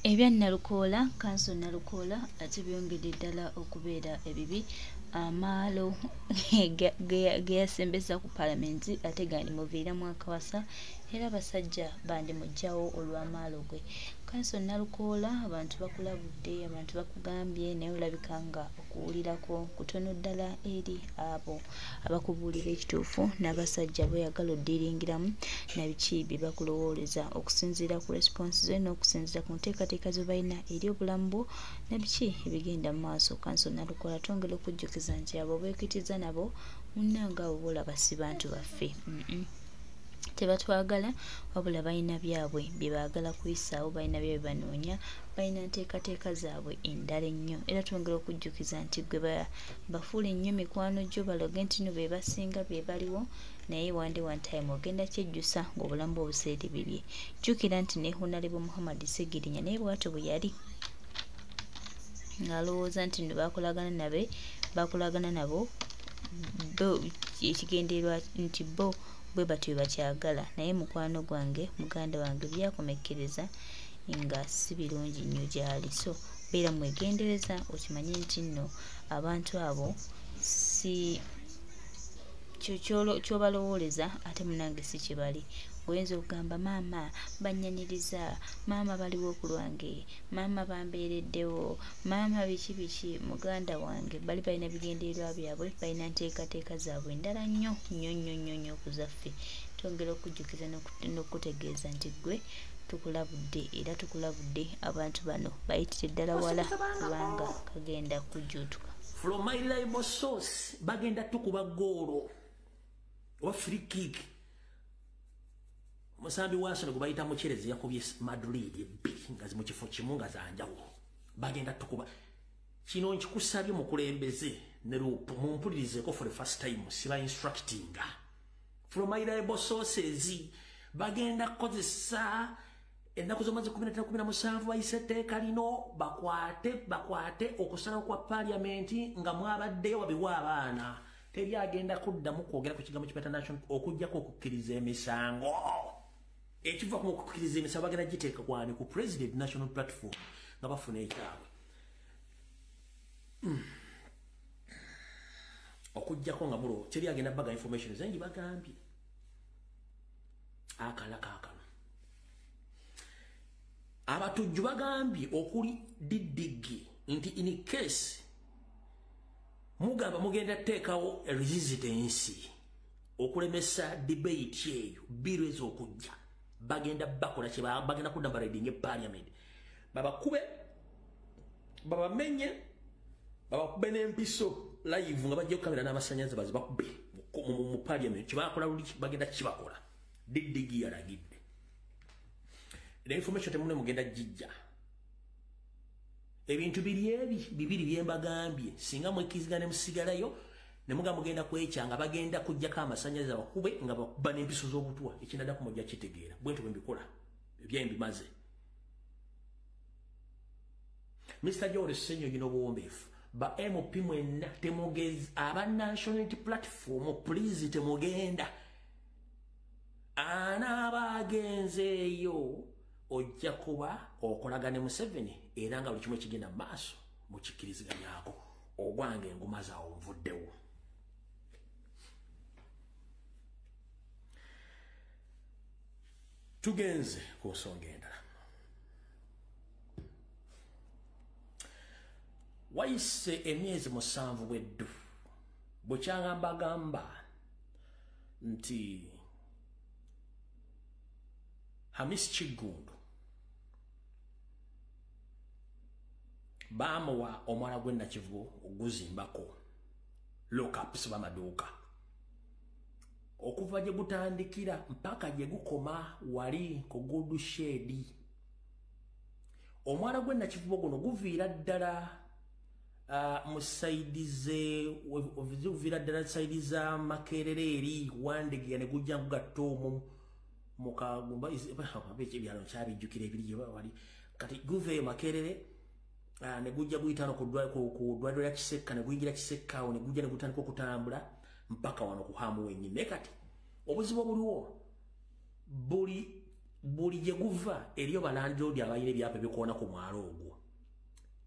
Ebya Nalukoola kanso Nalukoola ate byongedde ddala okubeera ebibi amaalo ge yasembeza ku paalamenti ate gandi muviiramu akawasa era abasajja bandi mujjawo olw'amaalo gwe. Kanso Nalukoola abantu bakulabudde, abantu bakugambye naye olabika nga okuwulirako kutono ddala eri abo abakubuulira ekituufu n'abasajja boyagala oddiringiramu na biki bye bakulowooleza okusinziira ku response ze n'okusinziira ku nteekateeka ze balina eri obulamu bwo na biki ebigenda mu maaso. Kanso Nalukoola twongera okujjukiza nti abo beekitiza nabo munnanga abo boolaba si bantu baffe. Tebatwagala wabula balina byabwe bye baagala kuyisaawo, balina byabwe banoonya, balina nteekateeka zaabwe endala ennyo era twongera okujjukiza nti gwe bafuula ennyo mikwano gyo baloge nti no be basinga be baliwo naye one time ogenda kyejjusa ng'obulamu bwe obuseera bibye. Jjukira nti ne Honorable Muhammad Ssegirinya naye bw'atyo bwe yali ng'alowooza nti no bakolagana nabo ekigendererwa nti bo bwe batyo bakyagala naye mukwano gwange muganda wange byakomekkereza nga si birungi nnyo gy'ali. So beera mwegendereza okimanye nti nno abantu abo si kyobalowooleza ate munange si kye bali. Oyinza okugamba maama bannyaniriza, maama baliwo ku lwange, maama bambeereddewo, maama biki muganda wange bali balina bigendererwa byabwe, balina nteekateeka zaabwe endala nnyo nnyo ku zaffe. Twongera okujjukiza n'okutegeeza nti gwe tukulabudde era tukulabudde abantu bano bayitire ddala wala kubanga kagenda kujjuutuka. From my reliable source bagenda tukuba goolo oba free kick. Musambi Wasano gubayita mukyerezi yakubye Madrid ebbiri nga zi mu kifo kimu nga zanjawulo. Bagenda tukuba. Kino nkikusabye mukulembeze ne lupu mumpulirizeeko for the first time siba instructing. From my reliable sources bagenda kukozesa ennaku z'omwezi 15-17 bayise etteeka lino bakwate okusala kwa paliamenti nga mwabaddeyo wabiwa abaana. Teri agenda kuddamu kwogera ku kigambo kipeta national okujjako okukkiriza emisango. Ekiva ku okukkiriza emisango bagenda giteeka kwani ku president national platform nga bafuna ekyabwe. Okujjako nga mulo teri agenda baga information zengi bagambye. Akala kakano. Abatujju bagambye okuli Didigi nti in case mugamba mugenda teekawo resistance okulemesa debate eyo biru ez'okujja bagenda bakola kye bagenda kudamba reading parliament babakube babamenye babakube n'empiso live nga bajja kukamera n'amasannyalaze bazi bakube mu parliament kye bakola luli bagenda kibakola Didigi yalagidde. The information temune mugenda jijja. Ebintu bibiri byembagambye singa mwekizigane musigalayo ne muga mugenda kwekyanga bagenda kujjako amasannyalaze bakube nga bakuba n'empiso z'obutwa ekindada ku mujja kitegeera bwentyo bwe mbikola ebyembimaze. Mr. George Ssenyo yino buwombeefu ba MP mwenna temugezi aba national platform please temugenda anaabagenzeeyo ojja kuba okolagane Museveni era nga buli kimu ekigenda mu maaso mukikkiriziganyako ogwange enguma zaawo nvuddewo. Tugenze ku nsonga endala. Wayise emyezi 7 bweddu bukyangambagamba nti Hamis Chigundu bamuwa omwana gwe Nakivubo oguzimbako lockups bamaduuka okuva gye gutandikira mpaka gye gukoma wali ku Good Shade. Omwana gwe Nakivubo guno guviira ddala musaidize ddala Makerere eri Wandege ne gujja kugatta omwo mukagumba ebyalo kyabijjukira ebiri wali kati guve Makerere ne gujja guyitano ku ddwaliro ya Kisekka ne guyingira Kisekka ne gujja ne gutandika okutambula mpaka wano ku hamu wenyine. Kati obuzibu buliwo buli buli gye guva eriyo balandlord abayina ebyapa bikoona ku mwalo ogwo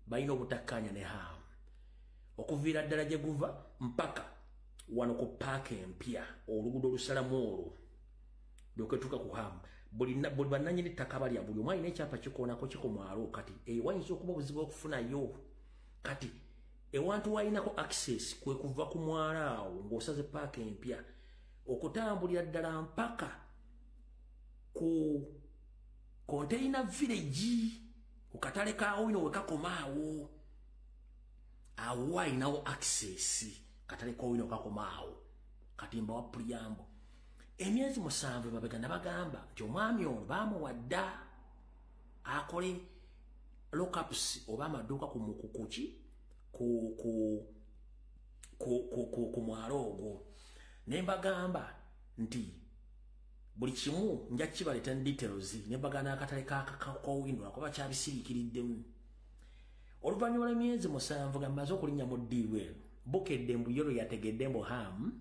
balina obutakkaanya ne hamu okuviira ddala gye guva mpaka wano ku paaka empya oluguudo olusalamu olwo lwoketuuka ku hamu buli bannannyini ttaka balya buli omu alina ekyapa kikoonako ki ku mwalo kati wayinza okuba obuzibu okufunayo kati ewantu walinako access kwe kuva ku mwalo awo ng'osaze paaka empya okutambulira ddala mpaka ku container village ku katale kaawo ino wekakomaawo awo alinawo access katale kaawo ino kakomaawo katimba wa Puliyambo emyezi 7 mabega nabagamba nti omwami ono baamuwadda akole lockups oba amaduuka ku mukukuki ku mwalo ogwo ne mbagamba nti buli kimu nja kibaleta details ne mbagana akatale k'owino ako bakyabisiriikiriddemu oluvannyuma lw'emyezi 7 nga mmaze okulinnya mu ddiiru eno Bukedde Mbuyero yategedde mbu Ham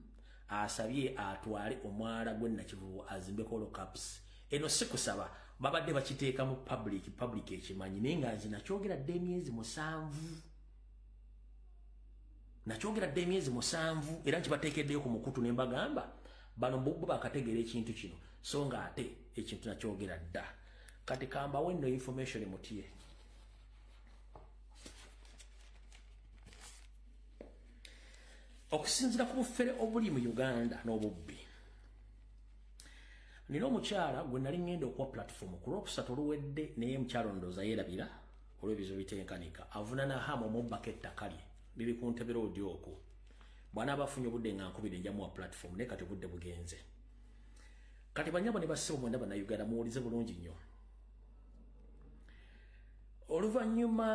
asabye atwale omwala gwe Nakivubo azimbeko lockups eno si kusaba babadde bakiteeka mu public ekimanyi naye nga nze nakyogera dde emyezi 7 era nkibateekeddeyo ku mukutu ne mbagamba bano bo bakategeera ekintu kino so nga ate ekintu nakyogera dda kati kambawo nno information mutye okusinziira ku bufere obuli mu Uganda n'obubbi nina omukyala gwe nali ngenda okuwa platform ku lwokusatu oluwedde naye mukyalo ndooza yeerabira olw'ebizo bitenkanika avunana Hamu omubbako ettaka lye liri ku Ntebe Road okwo bw'anaaba afunye obudde nga nkubira njamuwa platform naye kati obudde bugenze kati banyabo ne bassebo mwenda bannayuganda muwulize bulungi nnyo oluvannyuma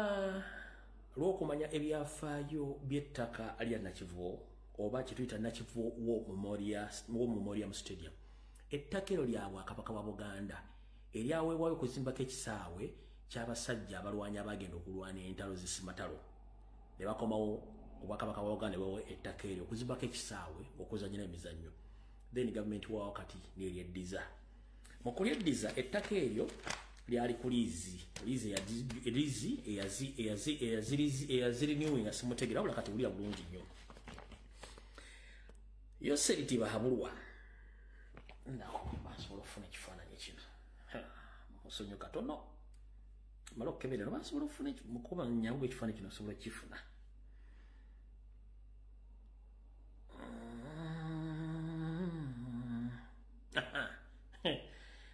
lw'okumanya ebyafaayo by'ettaka lya Nakivubo oba kituyita Nakivubo Memorial Stadium ettaka ero lya Bwakabaka bwa Buganda eryaweebwayo okuzimbako ekisaawe ky'abasajja abalwanyi abagenda okulwana entalo zisimatalo ne bakomawo Obwakabaka bwa Buganda bawe ettaka eryo okuzimbako ekisaawe okuzannyira emizannyo then government wa wakati neryeddiza mu kulyeddiza ettaka eryo lyali ku liizi eyazirinyuwi nga simutegera wabula kati wulira bulungi nnyo yo seriti bahabulwa basobola okufuna ekifaananyi kino musonyo katono mala okukeberera basobola okufuna mukuba nyangu ekifaananyi kino osobola kifuna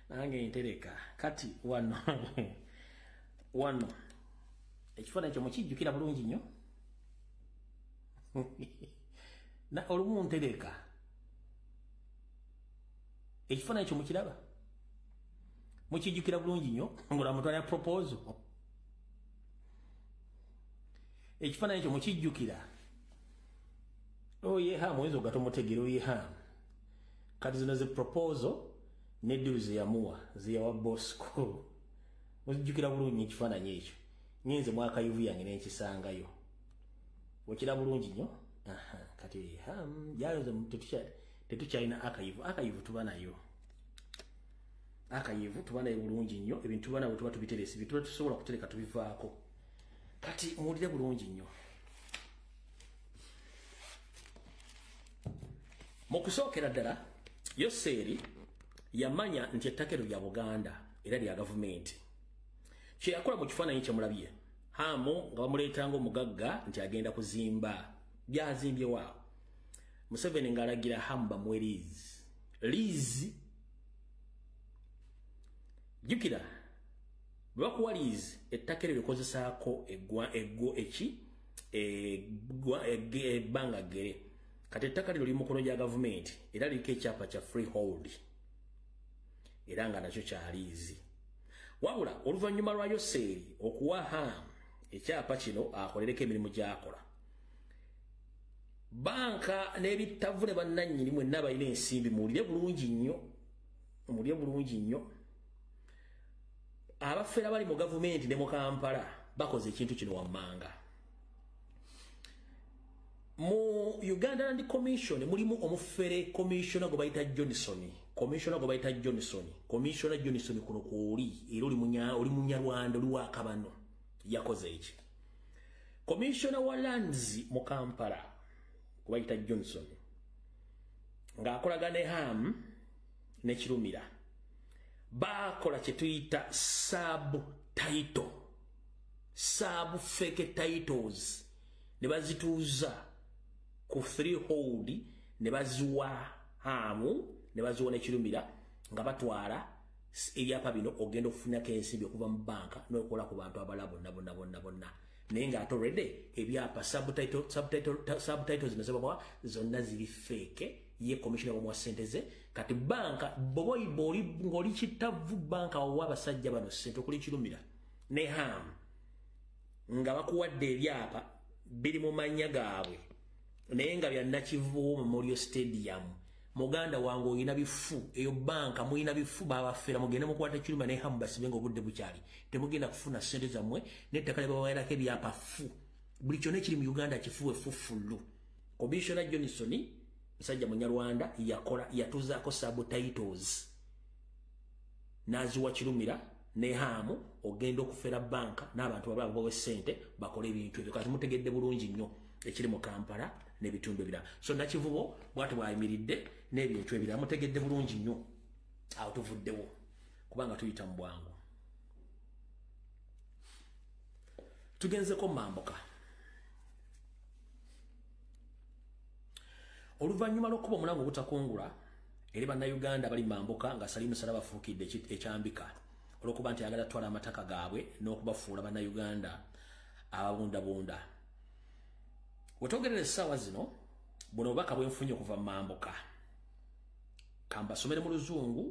nange ntereka kati wano ekifaananyi ekyo mukijjukira bulungi nnyo olumu ntereka ekifaananyi ekyo mukiraba mukijjukira bulungi nnyo ng'olamutwala proposal ekifaananyi ekyo mukijjukira Hamu oyinza ogatomutegera Hamu kati zino ze proposal n'eddiru zeyamuwa zeyawa Bosco mukijjukira bulungi ekifaananyi ekyo nyinze mwakayivu yange n'enkisangayo okira bulungi nnyo kati gyaloze tetukyalina akayivu tuba nayo bulungi nnyo ebintu tuba nabwe tuba tubiteresi bituba tusobola kutereka tubivaako kati muwulire bulungi nnyo mu kusookera ddala Yoseeri yamanya nti ettaka eryo lya Buganda era lya gavumenti kye yakola mu kifaananyi kye mulabye Hamu nga bamuleetanga omugagga nti agenda kuzimba byazimbye waawo Museveni ng'alagira Hamu bamuwe liizi jjukira bwe bakuwa liizi ettaka eryo likozesaako ebbanga ggere kati ettaka lino liri mu mikono gya gavumenti era liriko ekyapa kya freehold era nga nakyo kya liizi wabula oluvannyuma lwa Yoseeri okuwa Hamu ekyapa kino akolereko emirimu gy'akola banka n'ebittavu ne bannannyini mwenna balina ensimbi muwulire bulungi nnyo abafera bali mu gavumenti ne mu Kampala bakoze ekintu kino wammanga mu Uganda Land Commission mulimu omufere commissioner gwe bayita Johnson commissioner go baita Johnson commissioner Johnson kuno kuoli era oli munyarwanda oli wakabano yakoze iki commissioner wa lands mu Kampala go baita Johnson nga akolagane ham ne Kirumira bakola kye tuyita subtitle sub fake titles ne bazituuza ku freehold ne baziwa hamu ne baziwa ne Kirumira nga batwala ebyapa bino ogenda okufuna kensimbi okuva mu banka n'okola ku bantu abalabo bonna naye nga already ebyapa subtitles nezebwa zonna ziri fake ye commissioner wa senteze kati banka boboyi ngoli kitavu banka wa basajja bano sente okuli Kirumira ne ham nga bakuwadde ebyapa biri mu manya gaabwe naye nga bya Nakivubo Memorial Stadium muganda wangu oyina bifu eyo banka muyina bifu babafera mugende mukwata Kirumira ne ham basibenga obudde bukyali temugenda kufuna sente zammwe n'ettaka lye babawerako ebyapa fu buli kyonna ekiri mu Uganda kifu efufullu Commissioner Johnson musajja munyarwanda yakola yatuzaako subtitles naziwa Kirumira ne hamu ogenda okufera banka n'abantu abalala bawe sente bakole ebintu ebyo kati mutegedde bulungi nnyo ekiri mu Kampala n'ebitundu ebirala so Nakivubo bwati bwayimiridde n'ebintu ebirala mutegedde bulungi nnyo awo tuvuddewo kubanga tuyita mu bwangu tugenzeko mambuka oluvannyuma lw'okuba omulango obutakungula eri bannayuganda bali mambuka nga Salimu Sala bafuukidde ekyambika olw'okuba nti ayagala twala amataka gaabwe n'okubafuula bannayuganda ababundabunda wetwogerera essaawa zino buno obubaka bwenfunye okuva mu mambuka kambasomere mu luzungu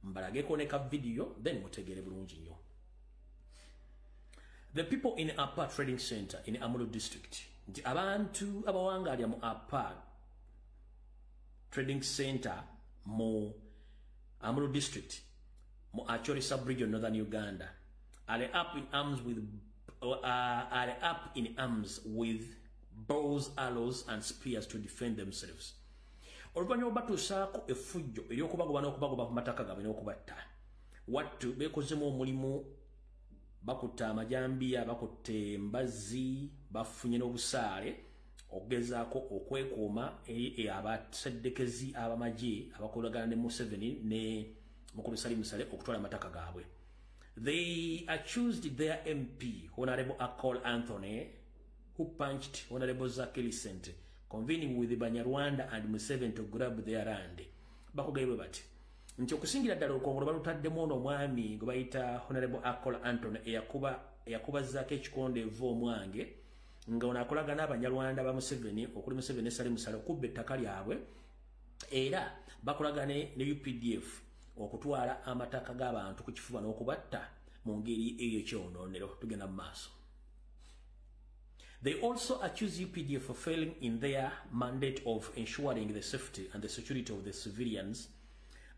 mbalageko ne ka video then mutegere bulungi nnyo. The people in Apa Trading Center in Amuru District nti abantu abawangalya mu Apa Trading Center mu Amuru District mu Acholi sub-region Northern Uganda are up in arms with bows, arrows and spears to defend themselves. Oluvannyuma batuusaako effujjo ery'okubagoba n'okubagoba ku mataka gaabwe n'okubatta wattu beekozemu omulimu bakutta amajambiya bakutte embazzi bafunye n'obusaale okugezaako okwekuuma eri abasaddekezi abamagye abakolagana ne Museveni ne Mukulu Salimu Sale okutwala amataka gaabwe. They accused their MP Honorable Akol Anthony who punched Honorable Zaki Licent convening with the Banyarwanda and Museveni to grab their land. Bakugaiwe bati nti okusingira ddala olukongolo balutaddemu ono omwami gwe bayita Honorable Akol Anthony eyakuba Zaki ekikonde eva omwange nga ono akolagana Abanyarwanda ba Museveni okuli Museveni ne Salimu Sale okubba ettaka lyabwe era bakolagane ne UPDF okutwala amataka g'abantu ku kifuba n'okubatta mu ngeri ey'ekyonoonero. Tugenda mu maaso. They also accuse UPDF of failing in their mandate of ensuring the safety and the security of the civilians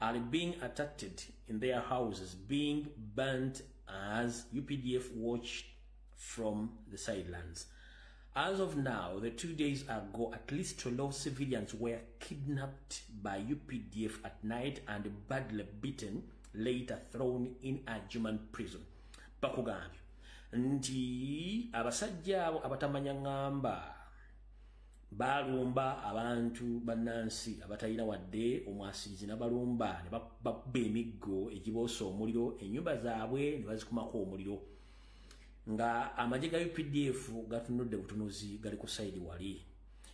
are being attacked in their houses, being burnt as UPDF watched from the sidelines. As of now, 2 days ago, at least 12 civilians were kidnapped by UPDF at night and badly beaten, later thrown in a German prison. Bakugambye nti abasajja abo abatamanya ngamba balumba abantu bannansi abatalina wadde omwasirizi n'abalumba ne babba emiggo egiboosa omuliro ennyumba zaabwe ne bazikumako omuliro nga amagye ga UPDF gatunudde butunuzi gali ku sayidi wali.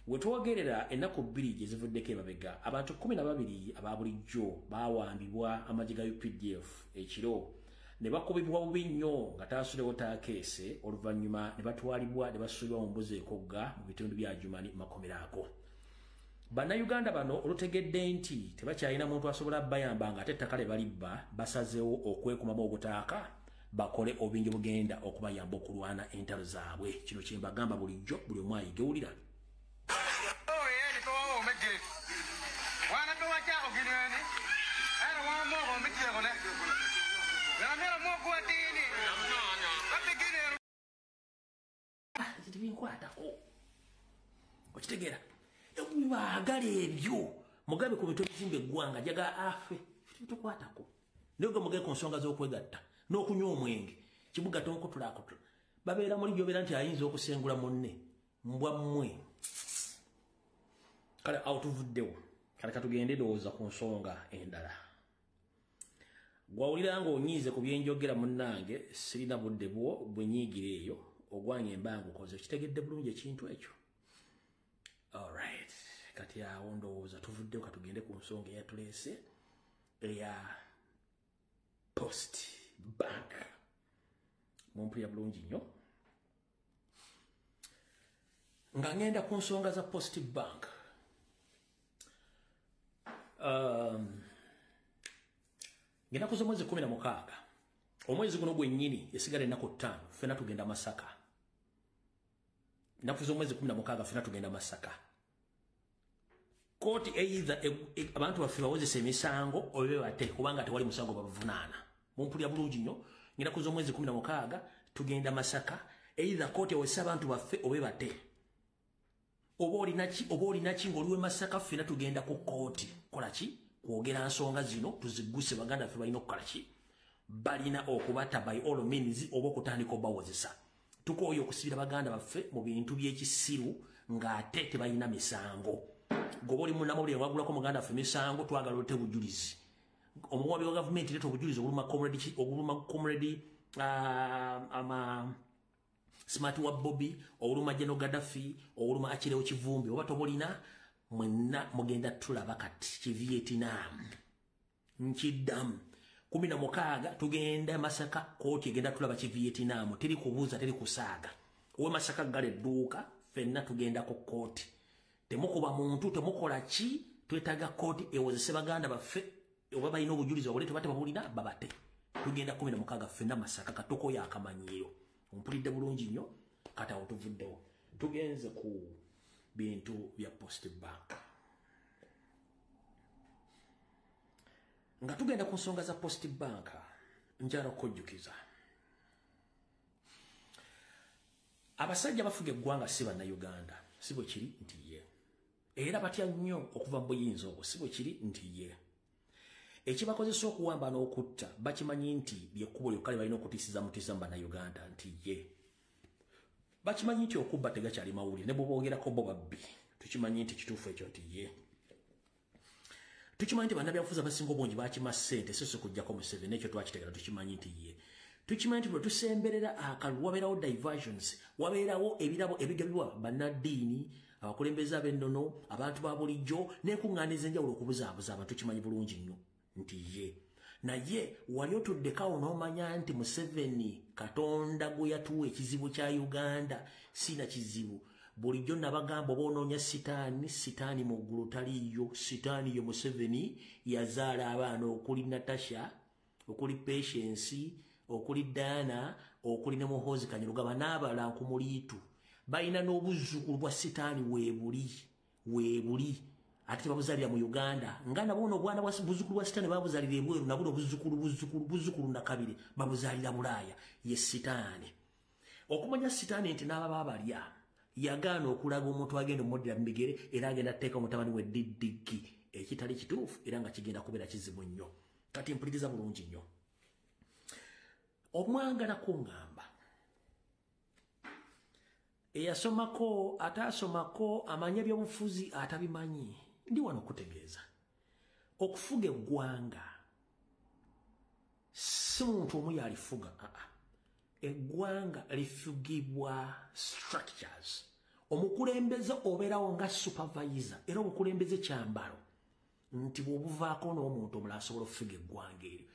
Wetwogerera ennaku 2 gye zivuddeko emabega abantu 12 ababulijjo bawambibwa amagye ga UPDF ekiro ne bakubibwa bubi nnyo nga taasulewo taakeese oluvannyuma ne batwalibwa ne basuulibwa mu mbuzi ekogga mu bitundu bya Jumani makomeraako. Bannayuganda bano olutegedde nti tebakyalina muntu asobola bayamba nga ate ettaka lye balibba basazeewo okwekumamu obutaaka bakole obingi bugenda okubayamba okulwana entalo zaabwe. Kino kye mbagamba bulijjo buli omu ayigewulira. Binkwatako okitegeera baagala ebyo mugabe ku bintu ebizimba eggwanga jaga afe tukwatako nego muge ku nsonga z'okwegatta n'okunywa omwenge kibuga tonkutulako babeera muri byo beera nti ayinza okusengula munne mbwa mmwe kale awutuvuddewo kale katugende dowooza ku nsonga endala gwawulira nga onyiize ku byenjogera munnange sirina budde bwo bwenyiigira eyo ogwange embangu koze kitegedde bulungi ekintu ekyo alright kati awo ndowooza tuvuddewo katugende ku nsonga eyatuleese eya Post Bank mumpulira bulungi nnyo nga ngenda ku nsonga za Post Bank ngenda kuza omwezi 16 omwezi guno gwennyini esigala ennaku 5 ffena tugenda Masaka nakuza omwezi 16 ffena tugenda Masaka kooti either abantu baffe bawozesa emisango obe bate kubanga tewali musango bavunaana mumpulira bulungi nnyo ngenda kuza omwezi 16 tugenda Masaka either kooti ewesa abantu baffe obe bate oba olina ki ng'oliwe Masaka ffena tugenda ku kooti kola ki kwogera nsonga zino tuziguse baganda ffe balina okukola ki balina okubata by all means oba okutandika obawozesa tukooye okusibira baganda baffe mu bintu by'ekisiru ng'ate tebalina misango goba oli munnamawulire wagulako muganda waffe misango twagala olete bujulizi omuwabi wa gavumenti leeta obujulizi obuluma comrade Smart wa Bobby obuluma General Gaddafi obuluma Akirewo Kivumbi oba tobolina mwenna mugenda tulaba kati ki Vietnam nkiddamu 16 tugenda Masaka kooti egenda tulaba ki Vietnam teri kubuuza teri kusaaga owe Masaka gale dduuka ffenna tugenda ku kooti temukuba muntu temukola ki twetaaga kooti ewozese baganda baffe oba balina obujulizi obulete bate babulina babate tugenda 16 ffenna Masaka katoko yakamanyiiro ompulidde bulungi nnyo kati awo tuvuddewo tugenze ku bintu bya Post Bank nga tugenda ku nsonga za Post Bank njala okujjukiza abasajja bafuga eggwanga si bannayuganda si bwe kiri nti ye era batya nnyo okuva mu buyinza obwo si bwe kiri nti ye ekibakozesa okuwamba n'okutta bakimanyi nti lyekkubo lyokka lye balina okutiisiza mutiisa mu bannayuganda nti ye bakimanyi nti okubba tegakyali mawulire ne bw'oboogerako bo babbi tukimanyi nti kituufu ekyo nti ye tukimanyi nti bannabyabufuzi abasinga obungi bakima ssente so kujjako Museveni ekyo twakitegera tukimanyi nti ye tukimanyi nti bwe tusemberera akalulu wabeerawo diversions wabeerawo ebirabo ebigabibwa bannaddiini abakulembeze ab'ennono abantu ba bulijjo n'enkuŋŋaaniza enjawulo okubuzaabuza abantu tukimanyi bulungi nnyo nti ye naye wali otuddekawo n'omanya nti Museveni Katonda gwe yatuwa ekizibu kya Uganda sina kizibu bulijjo nabagamba oba onoonya sitaani mu ggulu taliyo sitaani ye Museveni yazaala abaana okuli Natasha okuli Patience okuli Diana okuli ne Muhoozi Kanyarugaba n'abalala nkumuliitu balina n'obuzzukulu bwa sitaani weebuli ate babuzalira mu Uganda nga nabona obwana bwa buzzukulu bwa sitaani babuzalira ebweru nabuno buzzukulu nakabiri babuzalira Bulaaya ye sitaani okumanya sitaani nti n'ababa balya yagaana okulaga omuntu agenda omuddira mu bigere era agenda atteeka omutabani we Diddiki ekitali kituufu era nga kigenda kubeera kizibu nnyo kati mpuliriza bulungi nnyo omwangala kuŋŋamba eyasomako ataasomako amanya ebyobufuzi atabimanyi ndi wano okutegeeza okufuga eggwanga si muntu omu yalifuga eggwanga lifugibwa structures omukulembeze obeerawo nga supervisor era omukulembeze kyambalo nti bw'obuvaako n'omuntu omulala asobola okufuga eggwanga eryo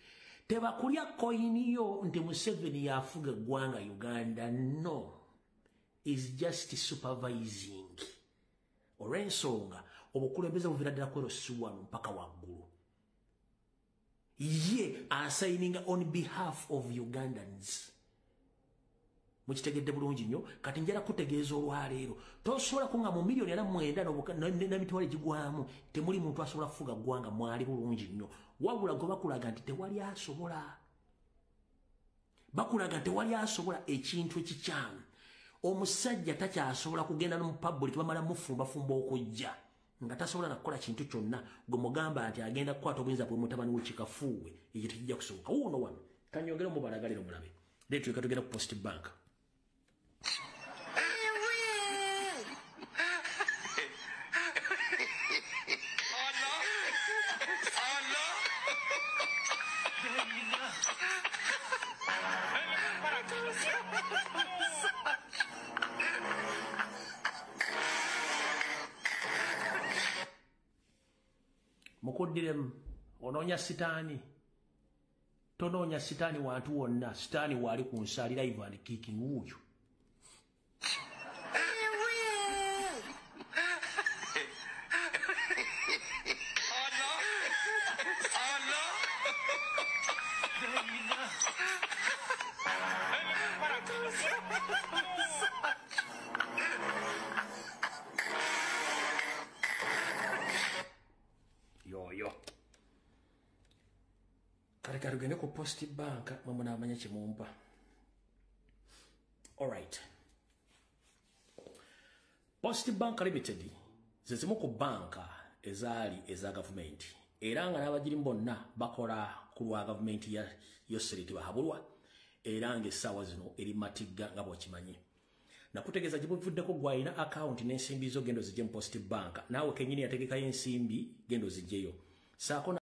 tebakulya koyiniyo nti Museveni yafuga eggwanga Uganda no is just supervising olw'ensonga obukulembeze buvira ddala kwero si wano mpaka waggulu ye assigning on behalf of Ugandans mukitegedde bulungi nnyo kati njala kutegeeza olwaleero tosobola kunga mu miliyoni ana 9 n'emitwalo egigwamu temuli muntu asobola kufuga ggwanga mwali bulungi nnyo wabula gwe bakulaga nti tewali asobola bakulaga tewali asobola ekintu ekikyamu omusajja takyasobola kugenda mu public bamala mufumbafumba okujja nga tasobola nakukola kintu kyonna gwe mugamba nti agenda kukwata obuyinza bwe mutabani w'ekikafuuwe ekyo tekijja kusoboka wuuno wano kanyongere mubalagaliro mulabe leetuleka tugenda ku Post Bank mukudirem ononya sitaani tononya sitaani wantu wonna sitaani wali ku nsali live and kicking wuyo yo kare tugende ku Post Bank mwe namanya kimumpa alright Post Bank Limited zezimu ku banka ezali eza government era nga n'abagiri bonna bakola ku lwa government yo seriti bahabulwa era ng'essaawa zino eri matigga nga bw'okimanyi nakutegeeza gibuvuddeko gwalina account n'ensimbi zo gendo zijje mu Post Bank naawe kenyini yategekayo ensimbi gendo zijjeyo saako